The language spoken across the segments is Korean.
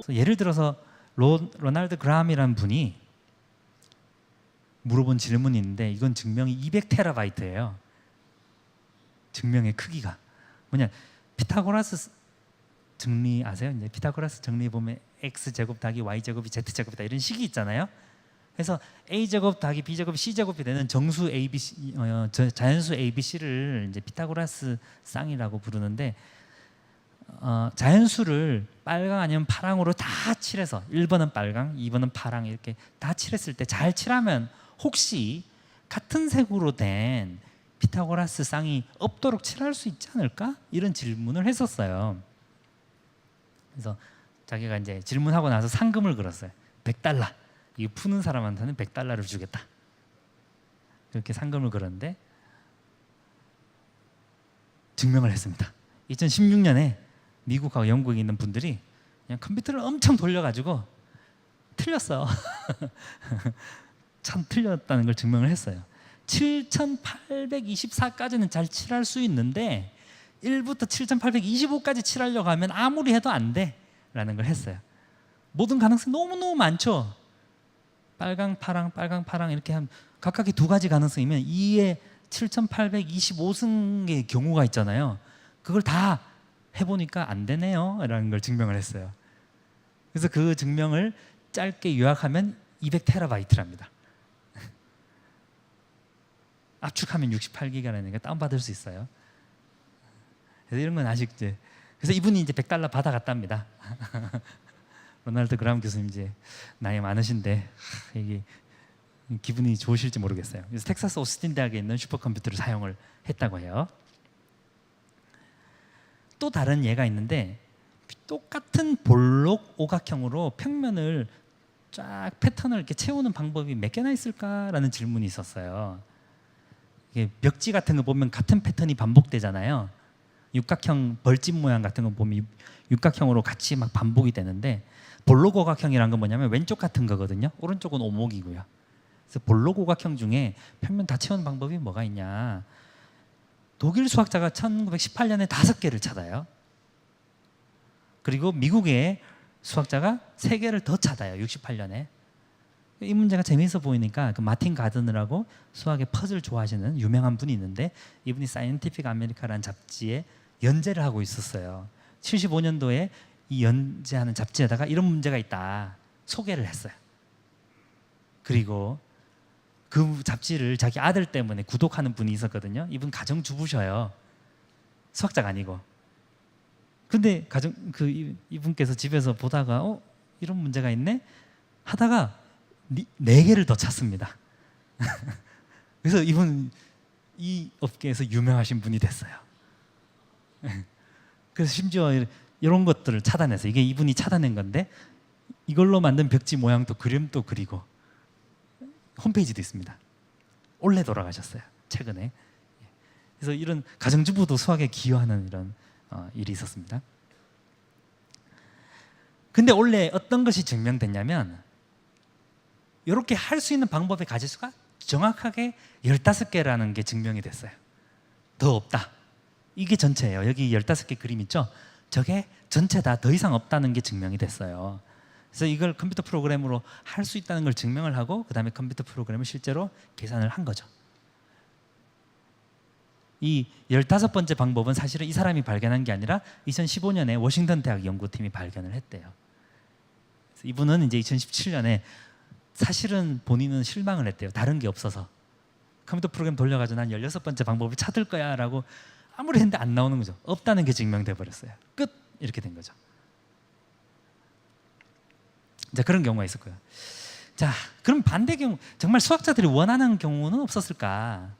예를 들어서 로널드 그라함이라는 분이 물어본 질문이 있는데 이건 증명이 200테라바이트예요. 증명의 크기가 뭐냐, 피타고라스 정리 아세요? 이제 피타고라스 정리 보면 x제곱 더하기 y제곱이 z제곱이다 이런 식이 있잖아요. 그래서 a제곱 더하기 b제곱이 c제곱이 되는 정수 ABC, 자연수 ABC를 이제 피타고라스 쌍이라고 부르는데, 자연수를 빨강 아니면 파랑으로 다 칠해서 1번은 빨강, 2번은 파랑 이렇게 다 칠했을 때 잘 칠하면 혹시 같은 색으로 된 피타고라스 쌍이 없도록 칠할 수 있지 않을까? 이런 질문을 했었어요. 그래서 자기가 이제 질문하고 나서 상금을 걸었어요. $100. 이거 푸는 사람한테는 $100를 주겠다. 그렇게 상금을 걸었는데 증명을 했습니다. 2016년에 미국하고 영국에 있는 분들이 그냥 컴퓨터를 엄청 돌려가지고 틀렸어. 참 틀렸다는 걸 증명을 했어요. 7824까지는 잘 칠할 수 있는데 1부터 7825까지 칠하려고 하면 아무리 해도 안 돼 라는 걸 했어요. 모든 가능성이 너무너무 많죠. 빨강 파랑 이렇게 하면 각각의 두 가지 가능성이면 2에 7825승의 경우가 있잖아요. 그걸 다 해보니까 안 되네요 라는 걸 증명을 했어요. 그래서 그 증명을 짧게 요약하면 200테라바이트랍니다. 압축하면 68기가라는 게 다운받을 수 있어요. 그래서 이런 건 아직 이제, 그래서 이분이 이제 $100 받아갔답니다. 로널드 그라함 교수님 이제 나이 많으신데 이게 기분이 좋으실지 모르겠어요. 그래서 텍사스 오스틴 대학에 있는 슈퍼컴퓨터를 사용을 했다고 해요. 또 다른 예가 있는데 똑같은 볼록 오각형으로 평면을 쫙 패턴을 이렇게 채우는 방법이 몇 개나 있을까라는 질문이 있었어요. 이게 벽지 같은 거 보면 같은 패턴이 반복되잖아요. 육각형 벌집 모양 같은 거 보면 육각형으로 같이 막 반복이 되는데, 볼록 오각형이란 건 뭐냐면 왼쪽 같은 거거든요. 오른쪽은 오목이고요. 그래서 볼록 오각형 중에 평면 다 채우는 방법이 뭐가 있냐. 독일 수학자가 1918년에 5개를 찾아요. 그리고 미국의 수학자가 3개를 더 찾아요. 68년에. 이 문제가 재미있어 보이니까 그 마틴 가드너라고 수학의 퍼즐 좋아하시는 유명한 분이 있는데, 이분이 사이언티픽 아메리카라는 잡지에 연재를 하고 있었어요. 75년도에 이 연재하는 잡지에다가 이런 문제가 있다 소개를 했어요. 그리고 그 잡지를 자기 아들 때문에 구독하는 분이 있었거든요. 이분 가정주부셔요. 수학자가 아니고. 근데 이분께서 집에서 보다가 이런 문제가 있네 하다가 4개를 더 찾습니다. 그래서 이분 이 업계에서 유명하신 분이 됐어요. 그래서 심지어 이런 것들을 찾아내서, 이게 이분이 찾아낸 건데 이걸로 만든 벽지 모양도 그림도 그리고 홈페이지도 있습니다. 올해 돌아가셨어요. 최근에. 그래서 이런 가정주부도 수학에 기여하는 이런 일이 있었습니다. 근데 원래 어떤 것이 증명됐냐면, 이렇게 할 수 있는 방법의 가지수가 정확하게 15개라는 게 증명이 됐어요. 더 없다. 이게 전체예요. 여기 15개 그림 있죠? 저게 전체다. 더 이상 없다는 게 증명이 됐어요. 그래서 이걸 컴퓨터 프로그램으로 할 수 있다는 걸 증명을 하고, 그 다음에 컴퓨터 프로그램을 실제로 계산을 한 거죠. 이 15번째 방법은 사실은 이 사람이 발견한 게 아니라 2015년에 워싱턴 대학 연구팀이 발견을 했대요. 그래서 이분은 이제 2017년에 사실은 본인은 실망을 했대요. 다른 게 없어서. 컴퓨터 프로그램 돌려가지고 난 16번째 방법을 찾을 거야 라고 아무리 했는데 안 나오는 거죠. 없다는 게 증명돼 버렸어요. 끝! 이렇게 된 거죠. 자, 그런 경우가 있었고요. 자, 그럼 반대 경우, 정말 수학자들이 원하는 경우는 없었을까?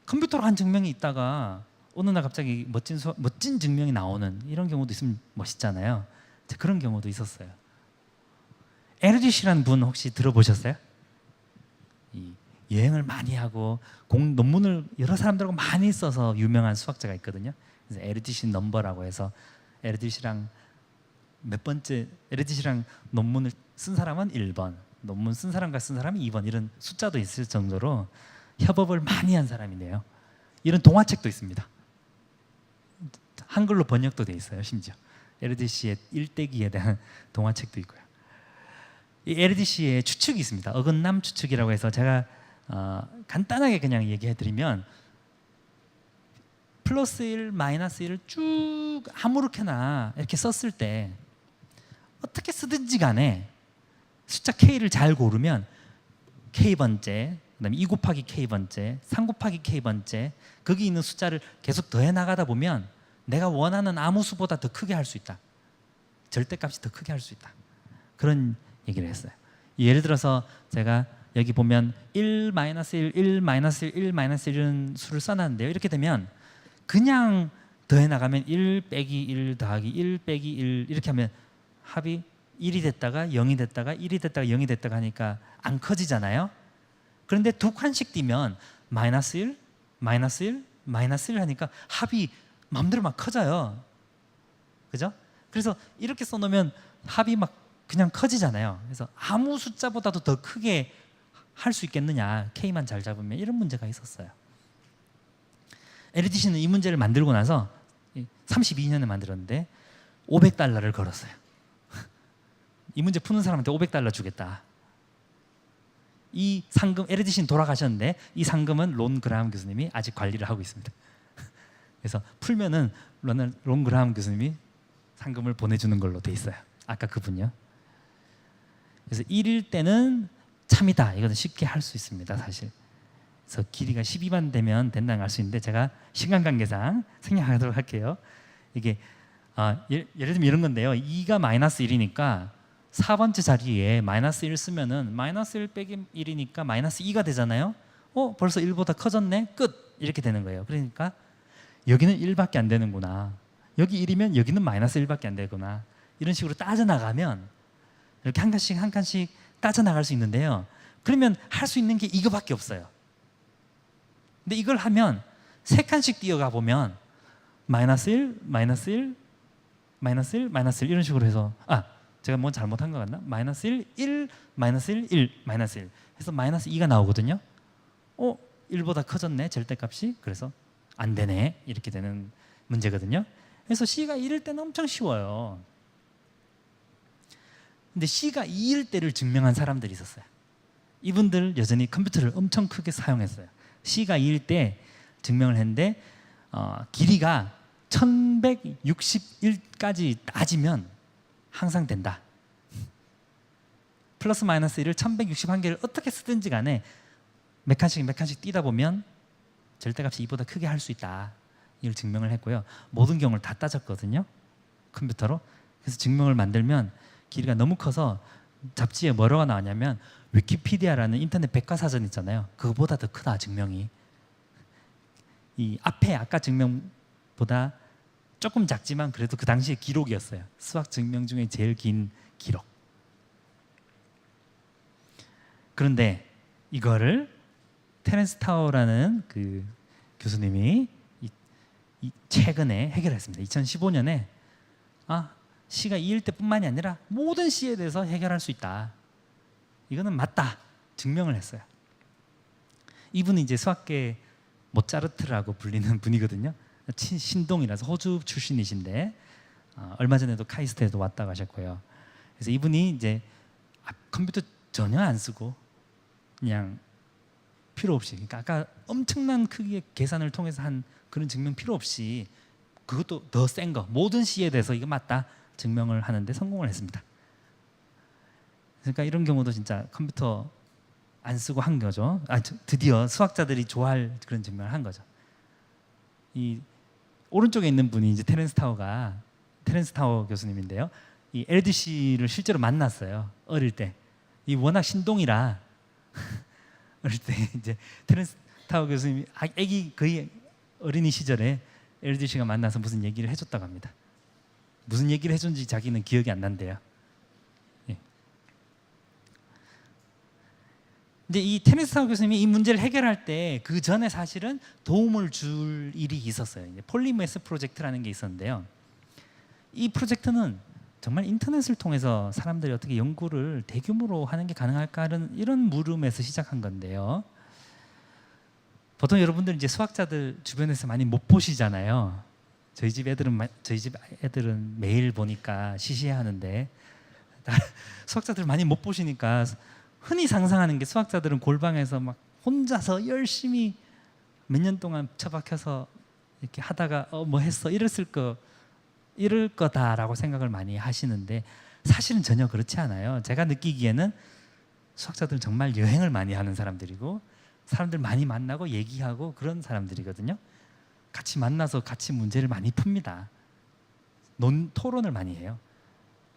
컴퓨터로 한 증명이 있다가 어느 날 갑자기 멋진 증명이 나오는 이런 경우도 있으면 멋있잖아요. 자, 그런 경우도 있었어요. 에르디시라는 분 혹시 들어보셨어요? 여행을 많이 하고 논문을 여러 사람들하고 많이 써서 유명한 수학자가 있거든요. 그래서 에르디시 넘버라고 해서 에르디시랑 논문을 쓴 사람은 1번, 논문 쓴 사람과 쓴 사람이 2번, 이런 숫자도 있을 정도로 협업을 많이 한 사람이네요. 이런 동화책도 있습니다. 한글로 번역도 돼 있어요, 심지어. 에르디시의 일대기에 대한 동화책도 있고요. 이 에르디시의 추측이 있습니다. 어긋남 추측이라고 해서 제가 간단하게 그냥 얘기해드리면 플러스 1, 마이너스 1을 쭉 아무렇게나 이렇게 썼을 때 어떻게 쓰든지 간에 숫자 K를 잘 고르면 K번째, 그다음에 2 곱하기 K번째, 3 곱하기 K번째 거기 있는 숫자를 계속 더해 나가다 보면 내가 원하는 아무 수보다 더 크게 할 수 있다. 절대값이 더 크게 할 수 있다. 그런 얘기를 했어요. 예를 들어서 제가 여기 보면 1, 마이너스 1, 1, 마이너스 1, 1, 마이너스 1 이런 수를 써놨는데요. 이렇게 되면 그냥 더해 나가면 1 빼기 1 더하기 1 빼기 1 이렇게 하면 합이 1이 됐다가 0이 됐다가 1이 됐다가 0이 됐다가 하니까 안 커지잖아요. 그런데 두 칸씩 띄면 마이너스 1, 마이너스 1, 마이너스 1 하니까 합이 마음대로 막 커져요. 그죠? 그래서 이렇게 써놓으면 합이 막 그냥 커지잖아요. 그래서 아무 숫자보다도 더 크게 할 수 있겠느냐, K만 잘 잡으면, 이런 문제가 있었어요. 에르디시는 이 문제를 만들고 나서 32년에 만들었는데 $500를 걸었어요. 이 문제 푸는 사람한테 $500 주겠다. 이 상금, 에르디시는 돌아가셨는데 이 상금은 론 그라함 교수님이 아직 관리를 하고 있습니다. 그래서 풀면은 론 그라함 교수님이 상금을 보내주는 걸로 돼 있어요. 아까 그분요. 그래서 1일 때는 참이다. 이것은 쉽게 할 수 있습니다, 사실. 그래서 길이가 12만 되면 된다는 걸 알 수 있는데 제가 시간 관계상 생략하도록 할게요. 이게 예를 들면 이런 건데요. 2가 마이너스 1이니까 4번째 자리에 마이너스 1 쓰면은 마이너스 1 빼기 1이니까 마이너스 2가 되잖아요. 벌써 1보다 커졌네. 끝. 이렇게 되는 거예요. 그러니까 여기는 1밖에 안 되는구나. 여기 1이면 여기는 마이너스 1밖에 안 되구나. 이런 식으로 따져나가면 이렇게 한 칸씩 한 칸씩 따져나갈 수 있는데요. 그러면 할 수 있는 게 이거밖에 없어요. 근데 이걸 하면 세 칸씩 뛰어가 보면 마이너스 1, 마이너스 1, 마이너스 1, 마이너스 1 이런 식으로 해서 제가 뭐 잘못한 것 같나? 마이너스 1, 1, 마이너스 1, 1, 마이너스 1 해서 마이너스 2가 나오거든요. 1보다 커졌네, 절대값이. 그래서 안 되네, 이렇게 되는 문제거든요. 그래서 C가 1일 때는 엄청 쉬워요. 근데 C가 2일 때를 증명한 사람들이 있었어요. 이분들 여전히 컴퓨터를 엄청 크게 사용했어요. C가 2일 때 증명을 했는데 길이가 1161까지 따지면 항상 된다. 플러스 마이너스 1을 1161개를 어떻게 쓰든지 간에 몇 칸씩 뛰다 보면 절대값이 2보다 크게 할 수 있다. 이걸 증명을 했고요. 모든 경우를 다 따졌거든요, 컴퓨터로. 그래서 증명을 만들면 길이가 너무 커서 잡지에 뭐라고 나왔냐면 위키피디아라는 인터넷 백과사전 있잖아요. 그거보다 더 크다, 증명이. 이 앞에 아까 증명보다 조금 작지만 그래도 그 당시의 기록이었어요. 수학 증명 중에 제일 긴 기록. 그런데 이거를 테렌스 타워라는 그 교수님이 최근에 해결했습니다. 2015년에 C가 2일 때뿐만이 아니라 모든 C에 대해서 해결할 수 있다. 이거는 맞다. 증명을 했어요. 이분은 이제 수학계 모차르트라고 불리는 분이거든요. 신동이라서 호주 출신이신데 얼마 전에도 카이스트에도 왔다 가셨고요. 그래서 이분이 이제 컴퓨터 전혀 안 쓰고 그냥 필요 없이, 그러니까 아까 엄청난 크기의 계산을 통해서 한 그런 증명 필요 없이 그것도 더 센 거, 모든 C에 대해서 이거 맞다 증명을 하는데 성공을 했습니다. 그러니까 이런 경우도 진짜 컴퓨터 안 쓰고 한 거죠. 드디어 수학자들이 좋아할 그런 증명을 한 거죠. 이 오른쪽에 있는 분이 이제 테렌스 타워 교수님인데요. 이 LDC를 실제로 만났어요. 어릴 때. 이 워낙 신동이라 어릴 때 이제 테렌스 타워 교수님이 아기 거의 어린이 시절에 LDC가 만나서 무슨 얘기를 해줬다고 합니다. 무슨 얘기를 해준지 자기는 기억이 안 난대요. 예. 근데 이 테렌스 타워 교수님이 이 문제를 해결할 때 그 전에 사실은 도움을 줄 일이 있었어요. 이제 폴리메스 프로젝트라는 게 있었는데요. 이 프로젝트는 정말 인터넷을 통해서 사람들이 어떻게 연구를 대규모로 하는 게 가능할까 이런 물음에서 시작한 건데요. 보통 여러분들 이제 수학자들 주변에서 많이 못 보시잖아요. 저희 집 애들은 매일 보니까 시시해하는데 수학자들 많이 못 보시니까 흔히 상상하는 게 수학자들은 골방에서 막 혼자서 열심히 몇 년 동안 처박혀서 이렇게 하다가 뭐 했어 이럴 거다라고 생각을 많이 하시는데 사실은 전혀 그렇지 않아요. 제가 느끼기에는 수학자들은 정말 여행을 많이 하는 사람들이고 사람들 많이 만나고 얘기하고 그런 사람들이거든요. 같이 만나서 같이 문제를 많이 풉니다. 토론을 많이 해요.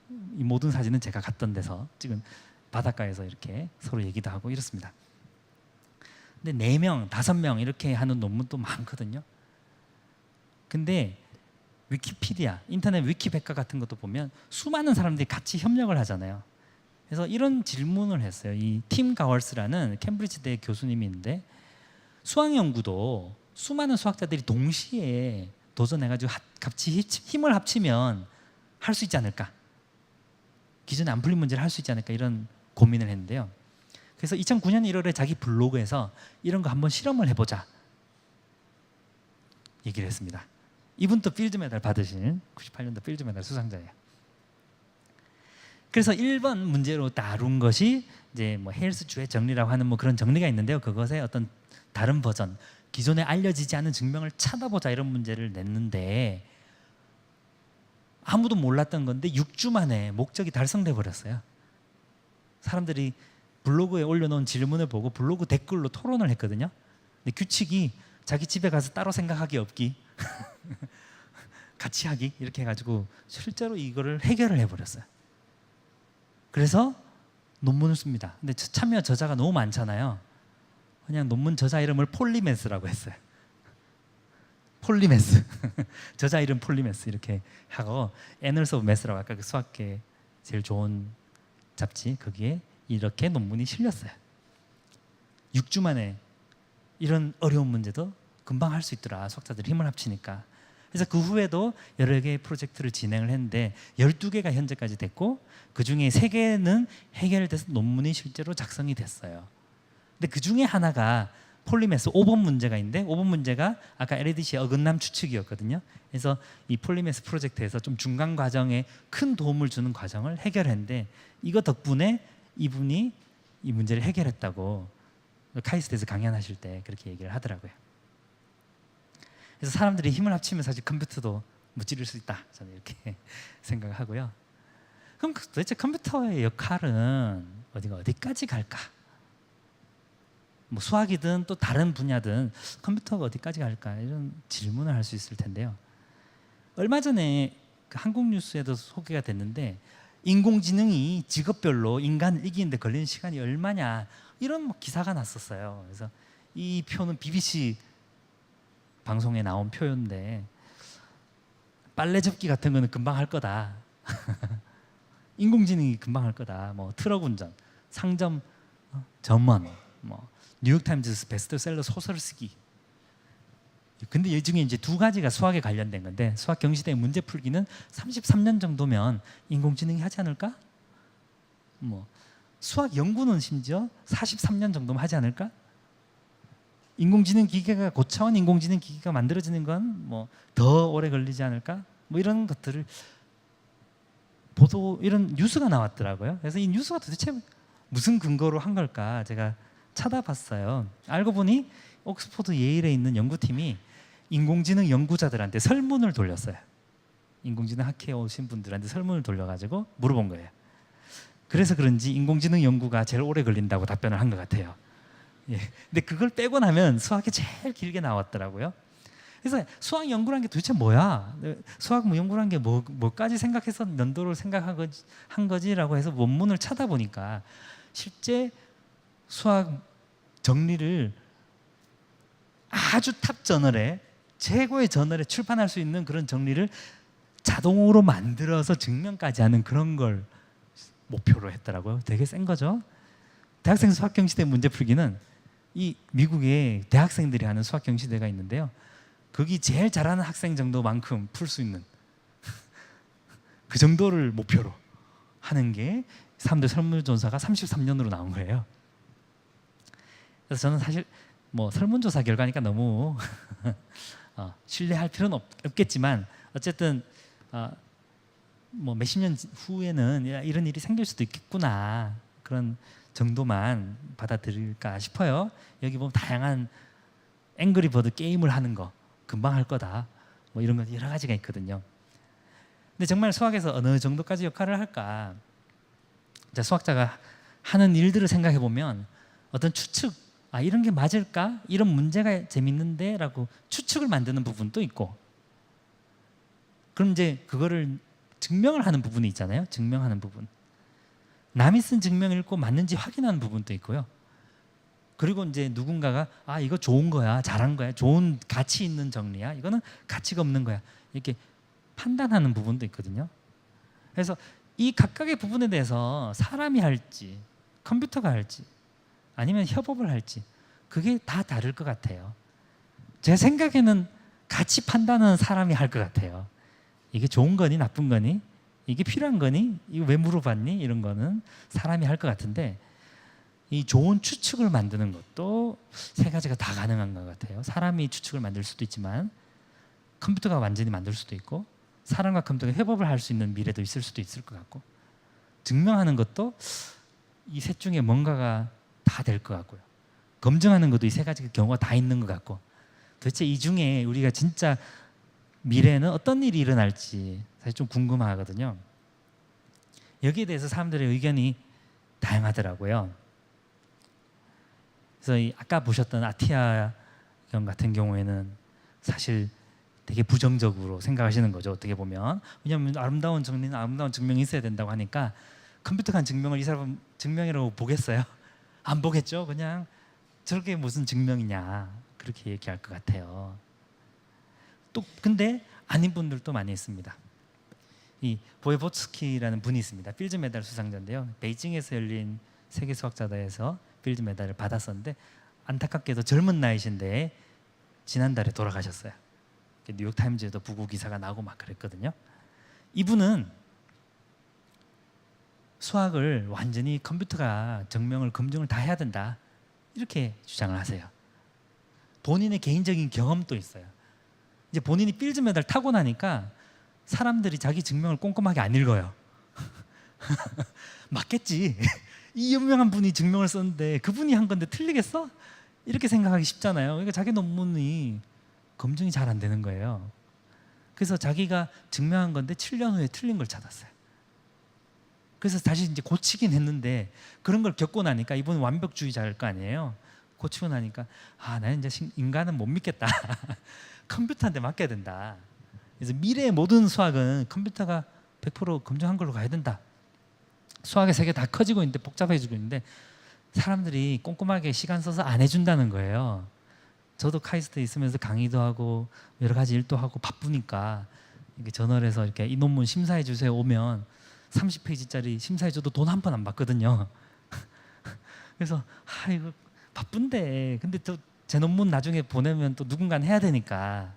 이 모든 사진은 제가 갔던 데서 찍은 바닷가에서 이렇게 서로 얘기도 하고 이렇습니다. 근데 4명, 5명 이렇게 하는 논문도 많거든요. 근데 위키피디아, 인터넷 위키백과 같은 것도 보면 수많은 사람들이 같이 협력을 하잖아요. 그래서 이런 질문을 했어요. 이 팀 가월스라는 캠브리지대 교수님이 있는데 수학 연구도 수많은 수학자들이 동시에 도전해가지고 같이 힘을 합치면 할 수 있지 않을까? 기존에 안 풀린 문제를 할 수 있지 않을까? 이런 고민을 했는데요. 그래서 2009년 1월에 자기 블로그에서 이런 거 한번 실험을 해보자 얘기를 했습니다. 이분도 필드 메달 받으신 98년도 필드 메달 수상자예요. 그래서 1번 문제로 다룬 것이 이제 뭐 헬스주의 정리라고 하는 뭐 그런 정리가 있는데요. 그것의 어떤 다른 버전, 기존에 알려지지 않은 증명을 찾아보자 이런 문제를 냈는데 아무도 몰랐던 건데 6주 만에 목적이 달성돼 버렸어요. 사람들이 블로그에 올려놓은 질문을 보고 블로그 댓글로 토론을 했거든요. 근데 규칙이 자기 집에 가서 따로 생각하기 없기 같이 하기 이렇게 해가지고 실제로 이거를 해결을 해버렸어요. 그래서 논문을 씁니다. 근데 참여 저자가 너무 많잖아요. 그냥 논문 저자 이름을 폴리메스라고 했어요. 폴리메스 저자 이름 폴리메스 이렇게 하고 Annals of Math라고 아까 그 수학계 제일 좋은 잡지 거기에 이렇게 논문이 실렸어요. 6주 만에 이런 어려운 문제도 금방 할 수 있더라. 수학자들이 힘을 합치니까. 그래서 그 후에도 여러 개의 프로젝트를 진행을 했는데 12개가 현재까지 됐고 그중에 3개는 해결돼서 논문이 실제로 작성이 됐어요. 근데 그중에 하나가 폴리메스 5번 문제가 있는데 5번 문제가 아까 LADC의 어긋남 추측이었거든요. 그래서 이 폴리메스 프로젝트에서 좀 중간 과정에 큰 도움을 주는 과정을 해결했는데 이거 덕분에 이분이 이 문제를 해결했다고 카이스트에서 강연하실 때 그렇게 얘기를 하더라고요. 그래서 사람들이 힘을 합치면 사실 컴퓨터도 무찌를 수 있다. 저는 이렇게 생각하고요. 그럼 도대체 컴퓨터의 역할은 어디까지 갈까? 뭐 수학이든 또 다른 분야든 컴퓨터가 어디까지 갈까? 이런 질문을 할 수 있을 텐데요. 얼마 전에 그 한국 뉴스에도 소개가 됐는데 인공지능이 직업별로 인간을 이기는데 걸리는 시간이 얼마냐 이런 뭐 기사가 났었어요. 그래서 이 표는 BBC 방송에 나온 표인데 빨래 접기 같은 거는 금방 할 거다. 인공지능이 금방 할 거다. 뭐 트럭 운전, 상점 점원, 뭐 뉴욕타임즈 베스트셀러 소설 쓰기. 근데 이 중에 이제 2가지가 수학에 관련된 건데 수학 경시대 문제 풀기는 33년 정도면 인공지능이 하지 않을까? 뭐 수학 연구는 심지어 43년 정도면 하지 않을까? 인공지능 기계가 고차원 인공지능 기계가 만들어지는 건 뭐 더 오래 걸리지 않을까? 뭐 이런 것들을 이런 뉴스가 나왔더라고요. 그래서 이 뉴스가 도대체 무슨 근거로 한 걸까? 제가 찾아봤어요. 알고 보니 옥스퍼드 예일에 있는 연구팀이 인공지능 연구자들한테 설문을 돌렸어요. 인공지능 학회에 오신 분들한테 설문을 돌려가지고 물어본 거예요. 그래서 그런지 인공지능 연구가 제일 오래 걸린다고 답변을 한 것 같아요. 예. 근데 그걸 빼고 나면 수학이 제일 길게 나왔더라고요. 그래서 수학 연구란 게 도대체 뭐야? 수학 연구란 게 뭐까지 생각해서 연도를 생각한 거지라고 해서 원문을 찾아보니까 실제 수학 정리를 아주 탑 저널에 최고의 저널에 출판할 수 있는 그런 정리를 자동으로 만들어서 증명까지 하는 그런 걸 목표로 했더라고요. 되게 센 거죠. 대학생 수학 경시대 문제 풀기는 이 미국의 대학생들이 하는 수학 경시대가 있는데요. 거기 제일 잘하는 학생 정도만큼 풀 수 있는 그 정도를 목표로 하는 게 사람들 설문조사가 33년으로 나온 거예요. 그래서 저는 사실 뭐 설문조사 결과니까 너무 신뢰할 필요는 없겠지만 어쨌든 뭐 몇십 년 후에는 이런 일이 생길 수도 있겠구나 그런 정도만 받아들일까 싶어요. 여기 보면 다양한 앵그리버드 게임을 하는 거 금방 할 거다 뭐 이런 거 여러 가지가 있거든요. 근데 정말 수학에서 어느 정도까지 역할을 할까? 자, 수학자가 하는 일들을 생각해 보면 어떤 추측, 이런 게 맞을까? 이런 문제가 재밌는데 라고 추측을 만드는 부분도 있고, 그럼 이제 그거를 증명을 하는 부분이 있잖아요. 증명하는 부분. 남이 쓴 증명 읽고 맞는지 확인하는 부분도 있고요. 그리고 이제 누군가가 이거 좋은 거야, 잘한 거야, 좋은 가치 있는 정리야, 이거는 가치가 없는 거야, 이렇게 판단하는 부분도 있거든요. 그래서 이 각각의 부분에 대해서 사람이 할지 컴퓨터가 할지 아니면 협업을 할지 그게 다 다를 것 같아요. 제 생각에는 가치 판단은 사람이 할 것 같아요. 이게 좋은 거니 나쁜 거니, 이게 필요한 거니, 이거 왜 물어봤니, 이런 거는 사람이 할 것 같은데, 이 좋은 추측을 만드는 것도 세 가지가 다 가능한 것 같아요. 사람이 추측을 만들 수도 있지만 컴퓨터가 완전히 만들 수도 있고, 사람과 컴퓨터가 협업을 할 수 있는 미래도 있을 수도 있을 것 같고, 증명하는 것도 이 셋 중에 뭔가가 다 될 것 같고요. 검증하는 것도 이 세 가지 경우가 다 있는 것 같고, 도대체 이 중에 우리가 진짜 미래에는 어떤 일이 일어날지 사실 좀 궁금하거든요. 여기에 대해서 사람들의 의견이 다양하더라고요. 그래서 아까 보셨던 아티아 경 같은 경우에는 사실 되게 부정적으로 생각하시는 거죠. 어떻게 보면. 왜냐하면 아름다운 정리는 아름다운 증명이 있어야 된다고 하니까 컴퓨터가 한 증명을 이 사람 증명이라고 보겠어요? 안 보겠죠. 그냥 저렇게 무슨 증명이냐 그렇게 얘기할 것 같아요. 또 근데 아닌 분들도 많이 있습니다. 이 보에보츠키라는 분이 있습니다. 필즈 메달 수상자인데요. 베이징에서 열린 세계 수학자대회에서 필즈 메달을 받았었는데, 안타깝게도 젊은 나이신데 지난달에 돌아가셨어요. 뉴욕 타임즈에도 부고 기사가 나고 막 그랬거든요. 이분은 수학을 완전히 컴퓨터가 증명을 검증을 다 해야 된다 이렇게 주장을 하세요. 본인의 개인적인 경험도 있어요. 이제 본인이 필즈 메달 타고 나니까 사람들이 자기 증명을 꼼꼼하게 안 읽어요. 맞겠지. 이 유명한 분이 증명을 썼는데 그분이 한 건데 틀리겠어? 이렇게 생각하기 쉽잖아요. 그러니까 자기 논문이 검증이 잘 안 되는 거예요. 그래서 자기가 증명한 건데 7년 후에 틀린 걸 찾았어요. 그래서 다시 이제 고치긴 했는데, 그런 걸 겪고 나니까 이분은 완벽주의자일 거 아니에요. 고치고 나니까 나는 이제 인간은 못 믿겠다. 컴퓨터한테 맡겨야 된다. 그래서 미래의 모든 수학은 컴퓨터가 100% 검증한 걸로 가야 된다. 수학의 세계 다 커지고 있는데 복잡해지고 있는데 사람들이 꼼꼼하게 시간 써서 안 해준다는 거예요. 저도 카이스트에 있으면서 강의도 하고 여러 가지 일도 하고 바쁘니까 이렇게 저널에서 이렇게 이 논문 심사해 주세요 오면 30페이지짜리 심사해 줘도 돈 한 번 안 받거든요. 그래서 이거 바쁜데, 근데 또 제 논문 나중에 보내면 또 누군가는 해야 되니까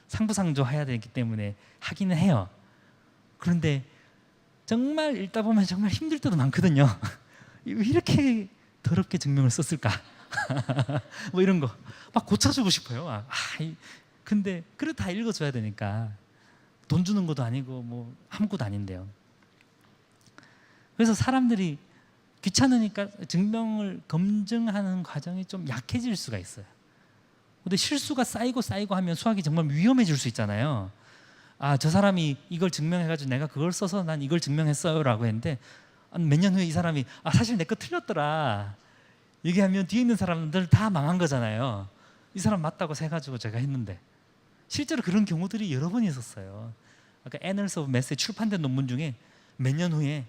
상부상조 해야 되기 때문에 하기는 해요. 그런데 정말 읽다 보면 정말 힘들 때도 많거든요. 이렇게 더럽게 증명을 썼을까? 뭐 이런 거 막 고쳐주고 싶어요. 근데 그래 다 읽어줘야 되니까 돈 주는 것도 아니고 뭐 아무것도 아닌데요. 그래서 사람들이 귀찮으니까 증명을 검증하는 과정이 좀 약해질 수가 있어요. 근데 실수가 쌓이고 하면 수학이 정말 위험해질 수 있잖아요. 저 사람이 이걸 증명해가지고 내가 그걸 써서 난 이걸 증명했어요 라고 했는데 몇 년 후에 이 사람이 사실 내 거 틀렸더라 얘기하면 뒤에 있는 사람들 다 망한 거잖아요. 이 사람 맞다고 해가지고 제가 했는데, 실제로 그런 경우들이 여러 번 있었어요. 아까 Annals of Math에 출판된 논문 중에 몇 년 후에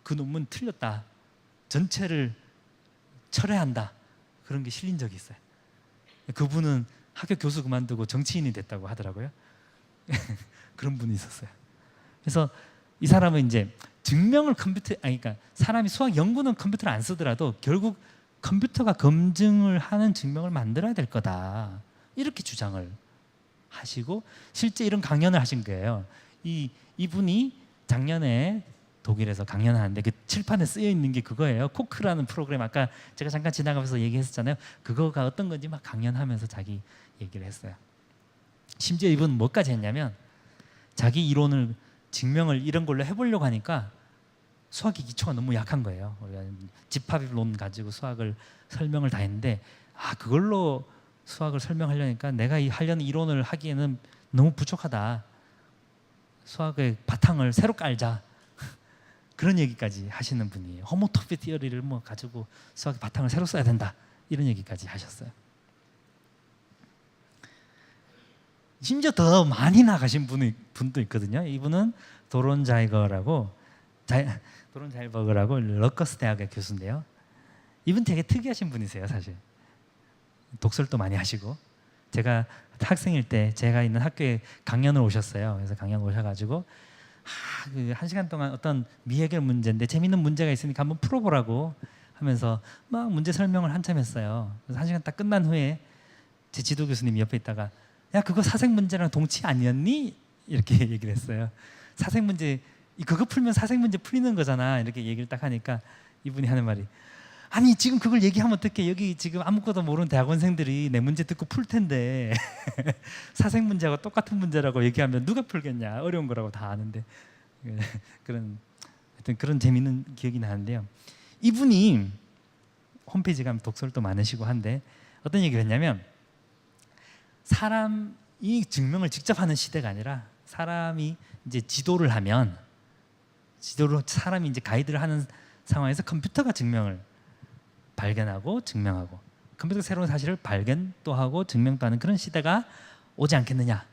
그 논문 틀렸다, 전체를 철회한다, 그런 게 실린 적이 있어요. 그분은 학교 교수 그만두고 정치인이 됐다고 하더라고요. 그런 분이 있었어요. 그래서 이 사람은 이제 증명을 그러니까 사람이 수학 연구는 컴퓨터를 안 쓰더라도 결국 컴퓨터가 검증을 하는 증명을 만들어야 될 거다 이렇게 주장을 하시고 실제 이런 강연을 하신 거예요. 이분이 작년에 독일에서 강연을 하는데 그 칠판에 쓰여 있는 게 그거예요. 코크라는 프로그램, 아까 제가 잠깐 지나가면서 얘기했었잖아요. 그거가 어떤 건지 막 강연하면서 자기 얘기를 했어요. 심지어 이분은 뭐까지 했냐면 자기 이론을 증명을 이런 걸로 해보려고 하니까 수학의 기초가 너무 약한 거예요. 우리가 집합론 가지고 수학을 설명을 다 했는데 그걸로 수학을 설명하려니까 내가 하려는 이론을 하기에는 너무 부족하다. 수학의 바탕을 새로 깔자. 그런 얘기까지 하시는 분이에요. 호모토피 티어리를 뭐 가지고 수학의 바탕을 새로 써야 된다. 이런 얘기까지 하셨어요. 심지어 더 많이 나가신 분도 있거든요. 이분은 도론 자이버그라고 러커스 대학의 교수인데요. 이분 되게 특이하신 분이세요, 사실. 독설도 많이 하시고. 제가 학생일 때 제가 있는 학교에 강연을 오셨어요. 그래서 강연 오셔가지고 그 1시간 동안 어떤 미해결 문제인데 재밌는 문제가 있으니까 한번 풀어보라고 하면서 막 문제 설명을 한참 했어요. 그래서 1시간 딱 끝난 후에 제 지도 교수님이 옆에 있다가 야 그거 사색 문제랑 동치 아니었니? 이렇게 얘기를 했어요. 사색 문제 그거 풀면 사색 문제 풀리는 거잖아. 이렇게 얘기를 딱 하니까 이분이 하는 말이 아니 지금 그걸 얘기하면 어떡해. 여기 지금 아무것도 모르는 대학원생들이 내 문제 듣고 풀 텐데 사색 문제하고 똑같은 문제라고 얘기하면 누가 풀겠냐. 어려운 거라고 다 아는데. 그런 재미있는 기억이 나는데요. 이분이 홈페이지 가면 독설도 많으시고 한데 어떤 얘기를 했냐면 사람이 증명을 직접 하는 시대가 아니라 사람이 이제 지도를 하면 사람이 이제 가이드를 하는 상황에서 컴퓨터가 증명을 발견하고 증명하고 컴퓨터가 새로운 사실을 발견도 하고 증명도 하는 그런 시대가 오지 않겠느냐.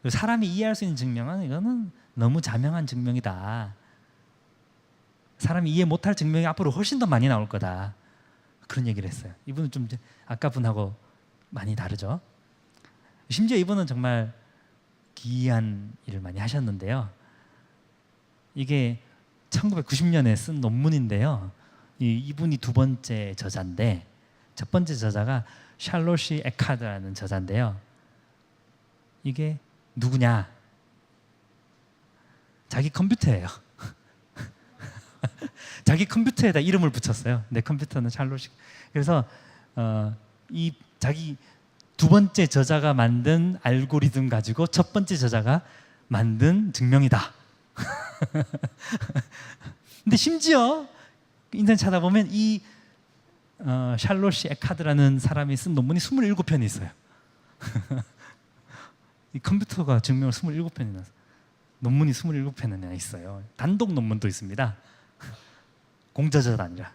사람이 이해할 수 있는 증명은 이거는 너무 자명한 증명이다. 사람이 이해 못할 증명이 앞으로 훨씬 더 많이 나올 거다. 그런 얘기를 했어요. 이분은 좀 아까 분하고 많이 다르죠. 심지어 이분은 정말 기이한 일을 많이 하셨는데요. 이게 1990년에 쓴 논문인데요. 이분이 두 번째 저자인데 첫 번째 저자가 샬롯시 에카드라는 저자인데요. 이게 누구냐? 자기 컴퓨터예요. 자기 컴퓨터에다 이름을 붙였어요. 내 컴퓨터는 샬롯시. 그래서 이 자기 두 번째 저자가 만든 알고리즘 가지고 첫 번째 저자가 만든 증명이다. 근데 심지어 인터넷 찾아보면 이 샬롯시 에카드라는 사람이 쓴 논문이 27편이 있어요. 이 컴퓨터가 증명을 27편이나 논문이 27편이나 있어요. 단독 논문도 있습니다. 공저자도 아니라.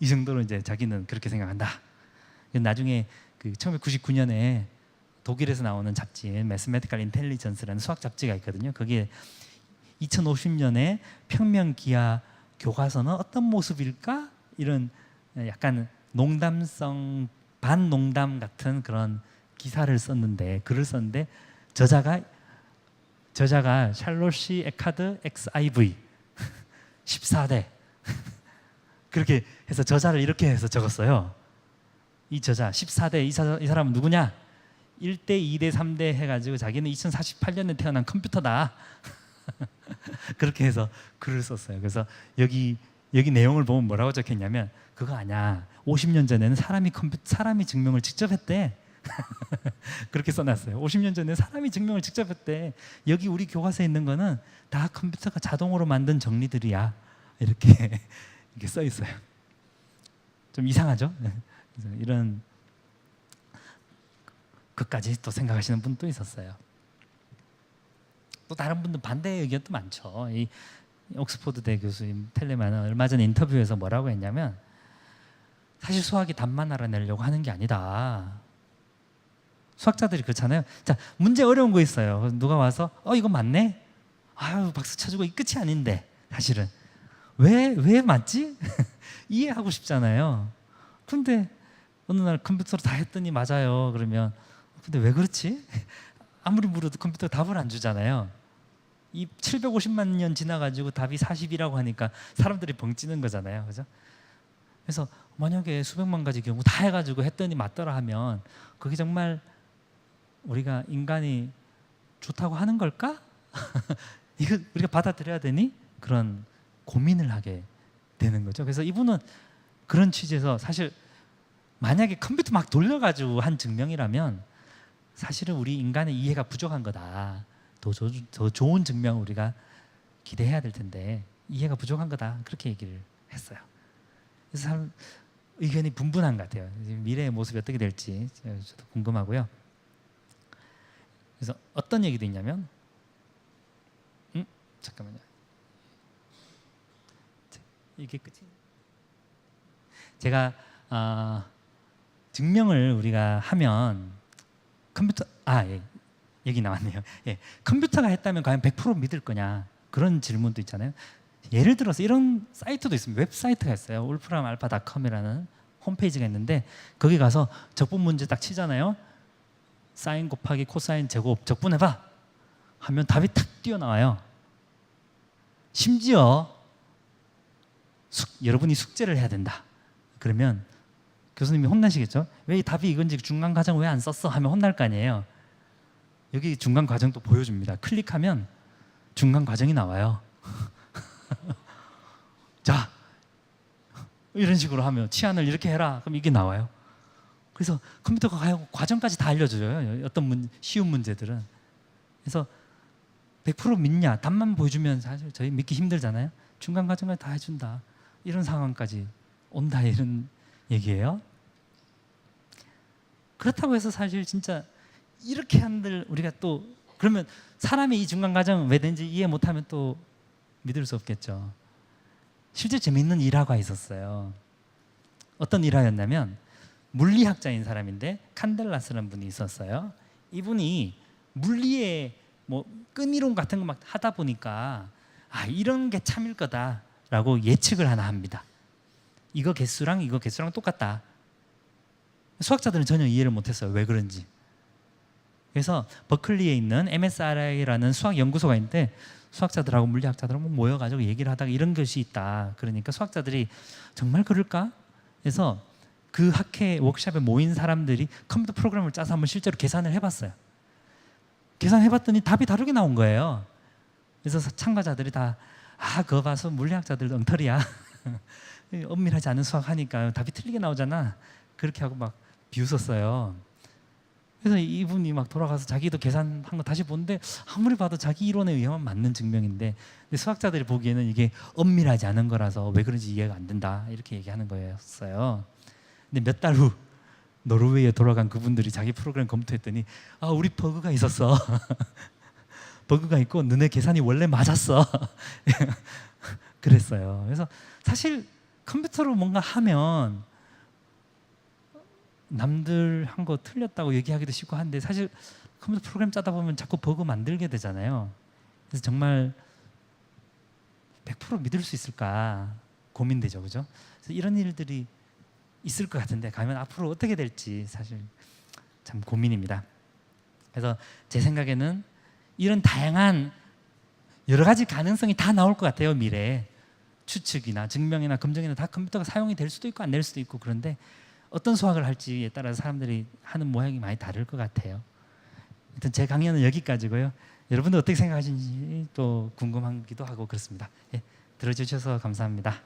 이 정도로 이제 자기는 그렇게 생각한다. 나중에 그 1999년에 독일에서 나오는 잡지인 Mathematical Intelligence라는 수학 잡지가 있거든요. 거기에 2050년에 평면 기하 교과서는 어떤 모습일까? 이런 약간 농담성 반농담 같은 그런 기사를 썼는데 글을 썼는데 저자가 샬롯시 에카드 XIV 14대 그렇게 해서 저자를 이렇게 해서 적었어요. 이 저자 14대 이 사람은 누구냐? 1대, 2대, 3대 해가지고 자기는 2048년에 태어난 컴퓨터다. 그렇게 해서 글을 썼어요. 그래서 여기 내용을 보면 뭐라고 적혔냐면 그거 아니야. 50년 전에는 사람이 증명을 직접 했대. 그렇게 써놨어요. 50년 전에 사람이 증명을 직접 했대. 여기 우리 교과서에 있는 거는 다 컴퓨터가 자동으로 만든 정리들이야. 이렇게 써 있어요. 좀 이상하죠? 그래서 이런 것까지 또 생각하시는 분도 있었어요. 또 다른 분들 반대 의견도 많죠. 이 옥스퍼드대 교수님 텔레만은 얼마 전에 인터뷰에서 뭐라고 했냐면 사실 수학이 답만 알아내려고 하는 게 아니다. 수학자들이 그렇잖아요. 자, 문제 어려운 거 있어요. 누가 와서 이거 맞네? 아유 박수 쳐주고 이 끝이 아닌데 사실은 왜 맞지? 이해하고 싶잖아요. 근데 어느 날 컴퓨터로 다 했더니 맞아요. 그러면 근데 왜 그렇지? 아무리 물어도 컴퓨터가 답을 안 주잖아요. 이 750만 년 지나가지고 답이 40이라고 하니까 사람들이 벙찌는 거잖아요. 그죠? 그래서 만약에 수백만 가지 경우 다 해가지고 했더니 맞더라 하면 그게 정말 우리가 인간이 좋다고 하는 걸까? 이거 우리가 받아들여야 되니? 그런 고민을 하게 되는 거죠. 그래서 이분은 그런 취지에서 사실 만약에 컴퓨터 막 돌려가지고 한 증명이라면 사실은 우리 인간의 이해가 부족한 거다. 더 좋은 증명 우리가 기대해야 될 텐데 이해가 부족한 거다. 그렇게 얘기를 했어요. 그래서 사람 의견이 분분한 것 같아요. 미래의 모습이 어떻게 될지 저도 궁금하고요. 그래서 어떤 얘기도 있냐면 잠깐만요. 이게 끝이. 제가 증명을 우리가 하면 컴퓨터 예, 얘기 나왔네요. 예, 컴퓨터가 했다면 과연 100% 믿을 거냐 그런 질문도 있잖아요. 예를 들어서 이런 사이트도 있습니다. 웹사이트가 있어요. 울프람알파닷컴이라는 홈페이지가 있는데 거기 가서 적분 문제 딱 치잖아요. 사인 곱하기 코사인 제곱 적분해봐 하면 답이 탁 튀어나와요. 심지어 여러분이 숙제를 해야 된다. 그러면 교수님이 혼나시겠죠? 왜 이 답이 이건지 중간 과정 왜 안 썼어? 하면 혼날 거 아니에요. 여기 중간 과정도 보여줍니다. 클릭하면 중간 과정이 나와요. 자, 이런 식으로 하면 치안을 이렇게 해라. 그럼 이게 나와요. 그래서 컴퓨터가 과정까지 다 알려줘요. 어떤 쉬운 문제들은. 그래서 100% 믿냐? 답만 보여주면 사실 저희 믿기 힘들잖아요. 중간 과정을 다 해준다. 이런 상황까지 온다 이런 얘기예요. 그렇다고 해서 사실 진짜 이렇게 한들 우리가 또 그러면 사람이 이 중간 과정 왜 되는지 이해 못하면 또 믿을 수 없겠죠. 실제 재미있는 일화가 있었어요. 어떤 일화였냐면 물리학자인 사람인데 칸델라스라는 분이 있었어요. 이분이 물리의 뭐 끈이론 같은 거 막 하다 보니까 이런 게 참일 거다라고 예측을 하나 합니다. 이거 개수랑 똑같다. 수학자들은 전혀 이해를 못했어요. 왜 그런지. 그래서 버클리에 있는 MSRI라는 수학 연구소가 있는데 수학자들하고 물리학자들하고 모여가지고 얘기를 하다가 이런 것이 있다. 그러니까 수학자들이 정말 그럴까? 그래서 그 학회 워크숍에 모인 사람들이 컴퓨터 프로그램을 짜서 한번 실제로 계산을 해봤어요. 계산해봤더니 답이 다르게 나온 거예요. 그래서 참가자들이 다 그거 봐서 물리학자들 엉터리야. 엄밀하지 않은 수학하니까 답이 틀리게 나오잖아. 그렇게 하고 막 비웃었어요. 그래서 이분이 막 돌아가서 자기도 계산한 거 다시 보는데 아무리 봐도 자기 이론에 의하면 맞는 증명인데 수학자들이 보기에는 이게 엄밀하지 않은 거라서 왜 그런지 이해가 안 된다 이렇게 얘기하는 거였어요. 근데 몇 달 후 노르웨이에 돌아간 그분들이 자기 프로그램 검토했더니 우리 버그가 있었어. 버그가 있고 너네 계산이 원래 맞았어. 그랬어요. 그래서 사실 컴퓨터로 뭔가 하면 남들 한 거 틀렸다고 얘기하기도 쉽고 한데 사실 컴퓨터 프로그램 짜다 보면 자꾸 버그 만들게 되잖아요. 그래서 정말 100% 믿을 수 있을까 고민되죠, 그죠? 그래서 이런 일들이 있을 것 같은데 가면 앞으로 어떻게 될지 사실 참 고민입니다. 그래서 제 생각에는 이런 다양한 여러 가지 가능성이 다 나올 것 같아요. 미래에 추측이나 증명이나 검증이나 다 컴퓨터가 사용이 될 수도 있고 안 될 수도 있고 그런데 어떤 수학을 할지에 따라서 사람들이 하는 모양이 많이 다를 것 같아요. 일단 제 강연은 여기까지고요. 여러분들 어떻게 생각하시는지 또 궁금하기도 하고 그렇습니다. 예, 들어주셔서 감사합니다.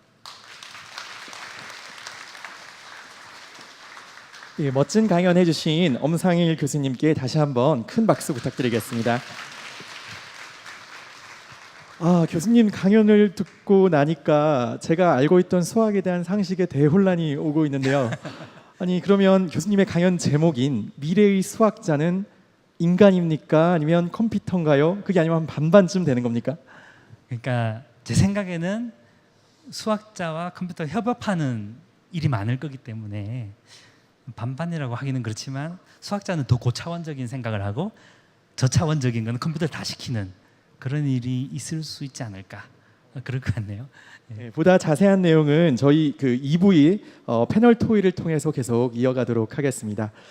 예, 멋진 강연 해주신 엄상일 교수님께 다시 한번 큰 박수 부탁드리겠습니다. 교수님 강연을 듣고 나니까 제가 알고 있던 수학에 대한 상식에 대혼란이 오고 있는데요. 아니 그러면 교수님의 강연 제목인 미래의 수학자는 인간입니까? 아니면 컴퓨터인가요? 그게 아니면 한 반반쯤 되는 겁니까? 그러니까 제 생각에는 수학자와 컴퓨터 협업하는 일이 많을 거기 때문에 반반이라고 하기는 그렇지만 수학자는 더 고차원적인 생각을 하고 저차원적인 건 컴퓨터를 다 시키는 그런 일이 있을 수 있지 않을까 그럴 것 같네요. 네, 보다 자세한 내용은 저희 그 2부의 패널 토의를 통해서 계속 이어가도록 하겠습니다.